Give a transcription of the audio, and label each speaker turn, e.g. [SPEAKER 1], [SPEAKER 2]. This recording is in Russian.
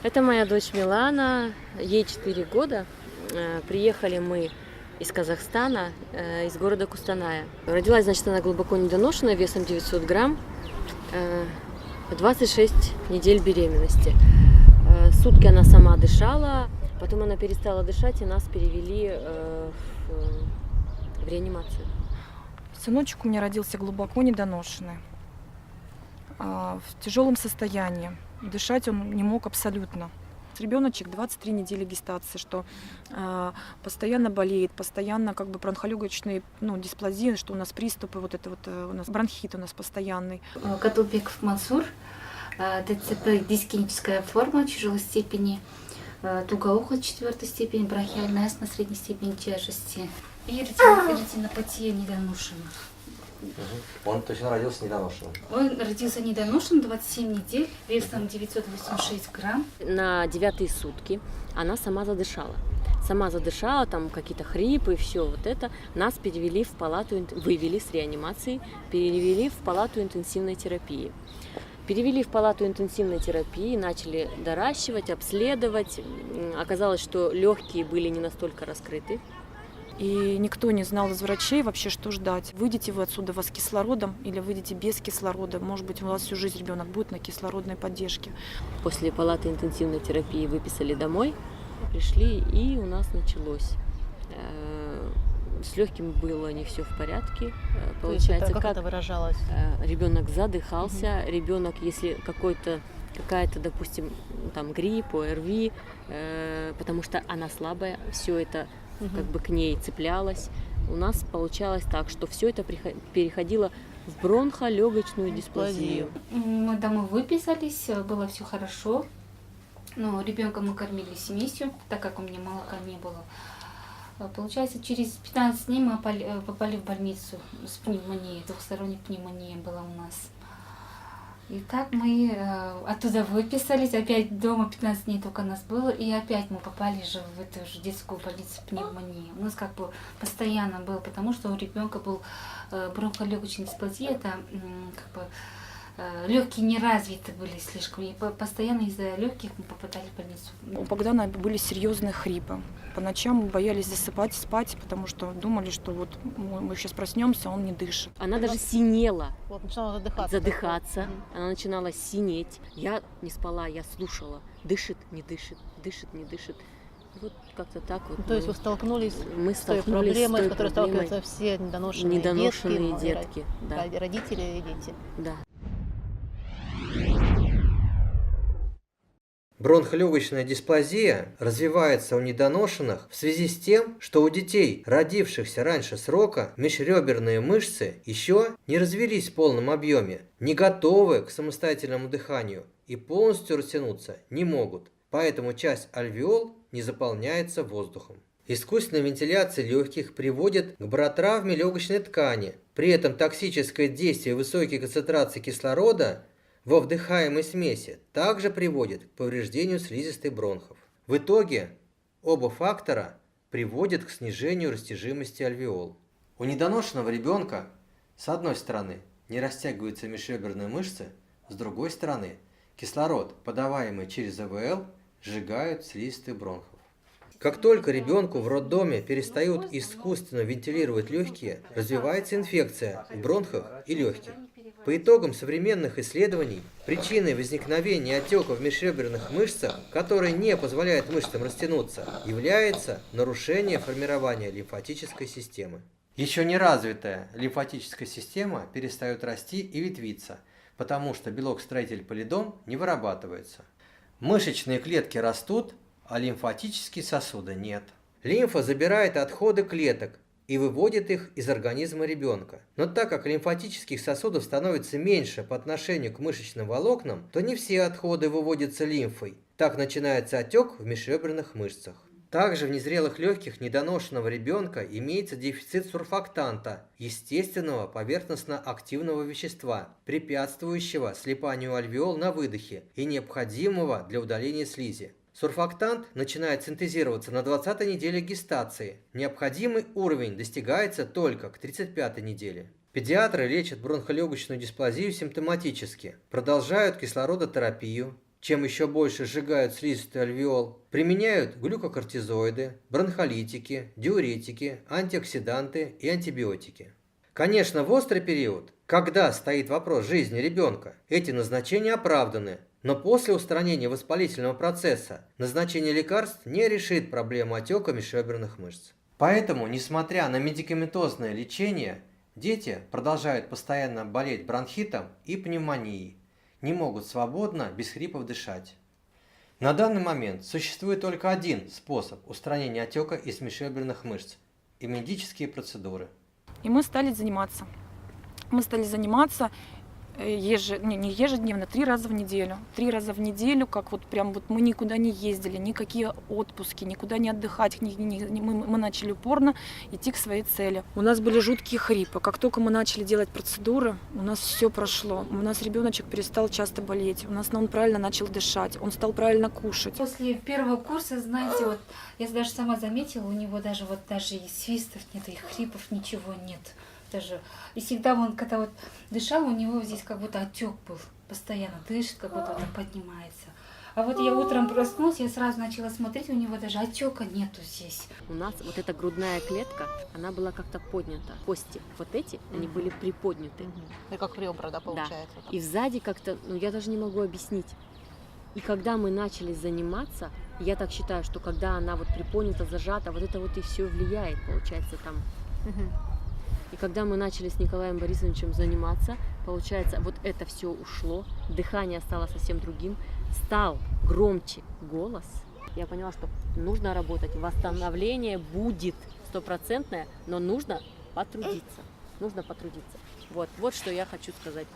[SPEAKER 1] Это моя дочь Милана, ей 4 года. Приехали мы из Казахстана, из города Кустаная. Родилась, значит, она глубоко недоношенная, весом 900 грамм, 26 недель беременности. Сутки она сама дышала, потом она перестала дышать, и нас перевели в реанимацию.
[SPEAKER 2] Сыночек у меня родился глубоко недоношенный, в тяжелом состоянии. Дышать он не мог абсолютно. Ребеночек 23 недели гестации, что постоянно болеет, постоянно бронхолегочные дисплазии, что у нас приступы, у нас бронхит у нас постоянный.
[SPEAKER 3] Кадылбеков Мансур, ДЦП, дискиническая форма тяжелой степени, тугоухо 4 степени, бронхиальная астма средней степени тяжести и ретинопатия недоношенных.
[SPEAKER 4] Он точно родился недоношенным?
[SPEAKER 3] Он родился недоношенным, 27 недель, весом 986 грамм.
[SPEAKER 1] На 9-е сутки она сама задышала. Там какие-то хрипы, все вот это. Нас перевели в палату, вывели с реанимации, перевели в палату интенсивной терапии. Перевели в палату интенсивной терапии, начали доращивать, обследовать. Оказалось, что легкие были не настолько раскрыты.
[SPEAKER 2] И никто не знал из врачей вообще, что ждать. Выйдете вы отсюда с кислородом или выйдете без кислорода. Может быть, у вас всю жизнь ребенок будет на кислородной поддержке.
[SPEAKER 1] После палаты интенсивной терапии выписали домой, пришли, и у нас началось. С легким было не все в порядке. Получается,
[SPEAKER 5] как это выражалось?
[SPEAKER 1] Ребенок задыхался, ребенок, если какая-то, допустим, там грипп, ОРВИ, потому что она слабая, все это к ней цеплялось. У нас получалось так, что все это переходило в бронхолегочную дисплазию.
[SPEAKER 3] Мы домой выписались, было все хорошо. Но ребенка мы кормили смесью, так как у меня молока не было. Получается, через 15 дней мы попали в больницу с пневмонией, двухсторонняя пневмония была у нас. И так мы оттуда выписались, опять дома 15 дней только нас было, и опять мы попали же в эту же детскую больницу пневмонии. У нас постоянно было, потому что у ребенка был бронхолегочная дисплазия, это легкие не развиты были слишком, и постоянно из-за легких мы попадали в больницу.
[SPEAKER 2] У Богдана были серьезные хрипы. По ночам мы боялись засыпать, спать, потому что думали, что мы сейчас проснемся, он не дышит.
[SPEAKER 1] Она даже синела,
[SPEAKER 5] начинала
[SPEAKER 1] задыхаться. Она начинала синеть. Я не спала, я слушала. Дышит, не дышит, дышит, не дышит. Вот как-то так вот.
[SPEAKER 5] То есть вы столкнулись
[SPEAKER 1] с
[SPEAKER 5] той проблемой, с которой сталкиваются все недоношенные
[SPEAKER 1] детки, да.
[SPEAKER 5] Родители и дети.
[SPEAKER 1] Да.
[SPEAKER 4] Бронхолегочная дисплазия развивается у недоношенных в связи с тем, что у детей, родившихся раньше срока, межреберные мышцы еще не развились в полном объеме, не готовы к самостоятельному дыханию и полностью растянуться не могут, поэтому часть альвеол не заполняется воздухом. Искусственная вентиляция легких приводит к баротравме легочной ткани, при этом токсическое действие высокой концентрации кислорода во вдыхаемой смеси также приводит к повреждению слизистой бронхов. В итоге оба фактора приводят к снижению растяжимости альвеол. У недоношенного ребенка с одной стороны не растягиваются межреберные мышцы, с другой стороны кислород, подаваемый через АВЛ, сжигают слизистых бронхов. Как только ребенку в роддоме перестают искусственно вентилировать легкие, развивается инфекция в бронхах и легких. По итогам современных исследований, причиной возникновения отека в межреберных мышцах, которые не позволяют мышцам растянуться, является нарушение формирования лимфатической системы. Еще не развитая лимфатическая система перестает расти и ветвиться, потому что белок-строитель полидом не вырабатывается. Мышечные клетки растут, а лимфатические сосуды нет. Лимфа забирает отходы клеток и выводит их из организма ребенка. Но так как лимфатических сосудов становится меньше по отношению к мышечным волокнам, то не все отходы выводятся лимфой. Так начинается отек в межреберных мышцах. Также в незрелых легких недоношенного ребенка имеется дефицит сурфактанта, естественного поверхностно-активного вещества, препятствующего слипанию альвеол на выдохе и необходимого для удаления слизи. Сурфактант начинает синтезироваться на 20-й неделе гестации. Необходимый уровень достигается только к 35-й неделе. Педиатры лечат бронхолегочную дисплазию симптоматически, продолжают кислородотерапию, чем еще больше сжигают слизистый альвеол, применяют глюкокортизоиды, бронхолитики, диуретики, антиоксиданты и антибиотики. Конечно, в острый период, когда стоит вопрос жизни ребенка, эти назначения оправданы, но после устранения воспалительного процесса назначение лекарств не решит проблему отека межреберных мышц. Поэтому, несмотря на медикаментозное лечение, дети продолжают постоянно болеть бронхитом и пневмонией, не могут свободно, без хрипов дышать. На данный момент существует только один способ устранения отека из межреберных мышц – иммедические процедуры.
[SPEAKER 2] И мы стали заниматься. Мы стали заниматься не ежедневно, 3 раза в неделю. 3 раза в неделю, как вот прям вот мы никуда не ездили, никакие отпуски, никуда не отдыхать. Мы начали упорно идти к своей цели. У нас были жуткие хрипы. Как только мы начали делать процедуры, у нас все прошло. У нас ребеночек перестал часто болеть. У нас он правильно начал дышать, он стал правильно кушать.
[SPEAKER 3] После первого курса, знаете, вот я даже сама заметила, у него даже и свистов нет, и хрипов, ничего нет. Даже. И всегда он, когда вот дышал, у него здесь как будто отек был. Постоянно дышит, как будто он поднимается. А вот я утром проснулась, я сразу начала смотреть, у него даже отека нету здесь.
[SPEAKER 1] У нас вот эта грудная клетка, она была как-то поднята. Кости вот эти, они были приподняты.
[SPEAKER 5] И как ребра, да, получается.
[SPEAKER 1] Да. И сзади как-то, я даже не могу объяснить. И когда мы начали заниматься, я так считаю, что когда она вот приподнята, зажата, вот это вот и все влияет, получается, там. И когда мы начали с Николаем Борисовичем заниматься, получается, вот это все ушло, дыхание стало совсем другим, стал громче голос. Я поняла, что нужно работать, восстановление будет 100%, но нужно потрудиться. Вот что я хочу сказать.